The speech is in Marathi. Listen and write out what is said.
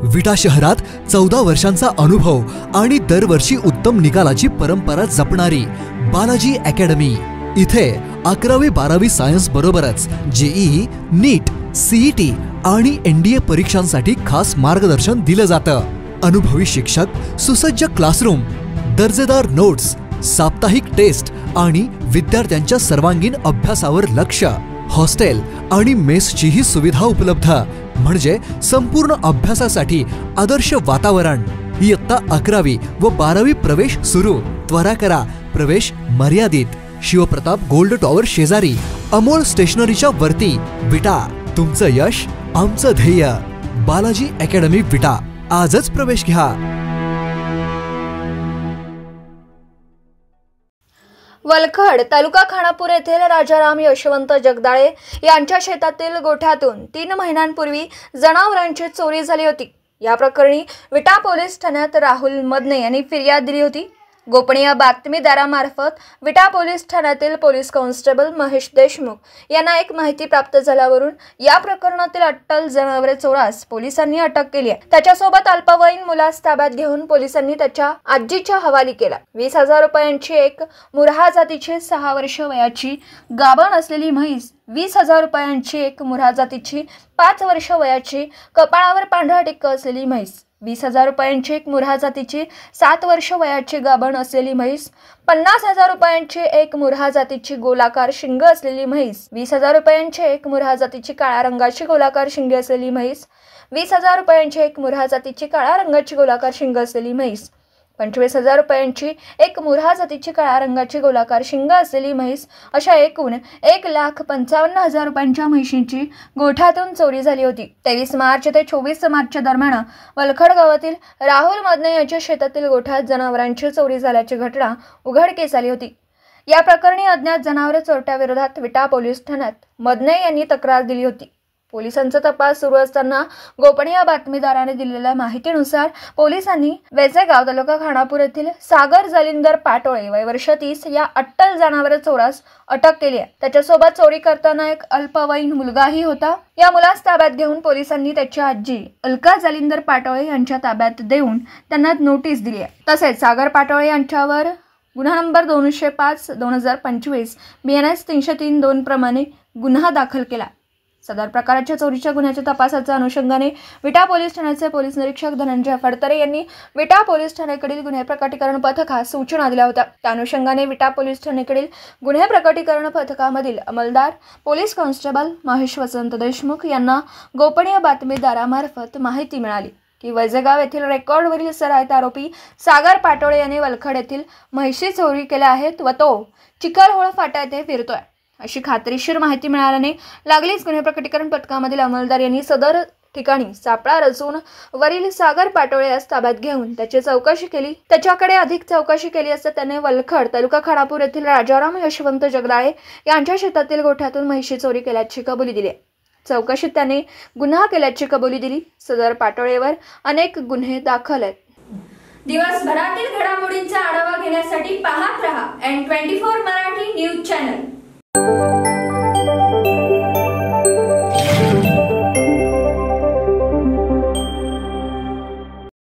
विटा शहरात 14 वर्षांचा अनुभव आणि दरवर्षी उत्तम निकालाची परंपरा जपणारी बालाजी अकॅडमी। इथे 11वी-12वी सायन्स बरोबरच जेईई, नीट, सीईटी आणि एनडीए परीक्षांसाठी खास मार्गदर्शन दिलं जातं। अनुभवी शिक्षक, सुसज्ज क्लासरूम, दर्जेदार नोट्स, साप्ताहिक टेस्ट आणि विद्यार्थ्यांच्या सर्वांगीण अभ्यासावर लक्ष। हॉस्टेल आणि मेसचीही सुविधा उपलब्ध, म्हणजे संपूर्ण अभ्यासासाठी आदर्श वातावरण। इयत्ता 11वी व 12वी प्रवेश सुरू। त्वरा करा, प्रवेश मर्यादित। शिवप्रताप गोल्ड टॉवर शेजारी, अमोल स्टेशनरीच्या वरती, विटा। तुमचं यश आमचं ध्येय। बालाजी अकॅडमी विटा, आजच प्रवेश घ्या। वलखड तालुका खानापूर येथील राजाराम यशवंत जगदाळे यांच्या शेतातील गोठ्यातून 3 महिन्यांपूर्वी जनावरांची चोरी झाली होती। या प्रकरणी विटा पोलीस ठाण्यात राहुल मदने यांनी फिर्याद दिली होती। गोपनीय बातमीदारामार्फत विटा पोलीस ठाण्यातील पोलीस कॉन्स्टेबल महेश देशमुख यांना एक माहिती प्राप्त झाल्यावरून या प्रकरणातील अट्टल जनावरे चोरास पोलिसांनी अटक केली आहे। त्याच्यासोबत अल्पवयीन मुलास ताब्यात घेऊन पोलिसांनी त्याच्या आजीच्या हवाली केला। 20,000 रुपयांची एक मुर्हा जातीची 6 वर्ष वयाची गाभण असलेली म्हैस, 20,000 रुपयांची एक मुर्हा जातीची 5 वर्ष वयाची कपाळावर पांढरा टिक्क असलेली म्हैस, 20,000 रुपयांची एक मुर्हा जातीची 7 वर्ष वयाची गाभण असलेली म्हैस, 50,000 रुपयांची एक मुर्हा जातीची गोलाकार शिंग असलेली म्हैस, 20,000 रुपयांची एक मुर्हा जातीची काळ्या रंगाची गोलाकार शिंगे असलेली म्हैस, 20,000 रुपयांची एक मुर्हा जातीची काळ्या रंगाची गोलाकार शिंग असलेली म्हैस, 25,000 रुपयांची एक मुर्हा जातीची काळ्या रंगाची गोलाकार शिंग असलेली म्हैस, अशा एकूण 1,55,000 रुपयांच्या म्हैशींची गोठ्यातून चोरी झाली होती। 23 मार्च ते 24 मार्चच्या दरम्यान वलखड गावातील राहुल मदने यांच्या शेतातील गोठ्यात जनावरांची चोरी झाल्याची घटना उघडकीस आली होती। या प्रकरणी अज्ञात जनावरे चोरट्याविरोधात विटा पोलीस ठाण्यात मदने यांनी तक्रार दिली होती। पोलिसांचा तपास सुरू असताना गोपनीय बातमीदाराने दिलेल्या माहितीनुसार पोलिसांनी वेजेगाव तालुका खानापूर येथील सागर जालिंदर पाटोळे वय वर्ष 30 या अट्टल जनावरे चोरास अटक केली आहे। त्याच्यासोबत चोरी करताना एक अल्पवयीन मुलगाही होता। या मुलास ताब्यात घेऊन पोलिसांनी त्याची आजी अलका जालिंदर पाटोळे यांच्या ताब्यात देऊन त्यांना नोटीस दिली आहे। तसेच सागर पाटोळे यांच्यावर गुन्हा नंबर 205/2025 BNS 303-2 प्रमाणे गुन्हा दाखल केला। सदर प्रकारच्या चोरीच्या गुन्ह्याच्या तपासाच्या अनुषंगाने विटा पोलीस ठाण्याचे पोलीस निरीक्षक धनंजय फडतरे यांनी विटा पोलीस ठाण्याकडील गुन्हे प्रकटीकरण पथकास सूचना दिल्या होत्या। त्या अनुषंगाने विटा पोलीस ठाण्याकडील गुन्हे प्रकटीकरण पथकामधील अंमलदार पोलीस कॉन्स्टेबल महेश वसंत देशमुख यांना गोपनीय बातमीदारामार्फत माहिती मिळाली की वैजेगाव येथील रेकॉर्डवरील सराईत आरोपी सागर पाटोळे यांनी वलखड येथील म्हैशी चोरी केल्या आहेत व तो चिखलहोळ फाटा येथे फिरतोय, अशी खात्रीशीर माहिती मिळाल्याने लागलीच गुन्हे प्रकटीकरण पथकामधील अंमलदार यांनी सदर ठिकाणी सापळा रचून वरील सागर पाटोळे यास ताब्यात घेऊन त्याची चौकशी केली। त्याच्याकडे अधिक चौकशी केली असता त्याने वलखड तालुका खानापूर येथील राजाराम यशवंत जगदाळे यांच्या शेतातील गोठ्यातून म्हैशी चोरी केल्याची कबुली दिली। चौकशीत त्याने गुन्हा केल्याची कबुली दिली। सदर पाटोळेवर अनेक गुन्हे दाखल आहेत। दिवसभरातील घडामोडींचा आढावा घेण्यासाठी पाहत रहा N24 मराठी न्यूज चॅनल।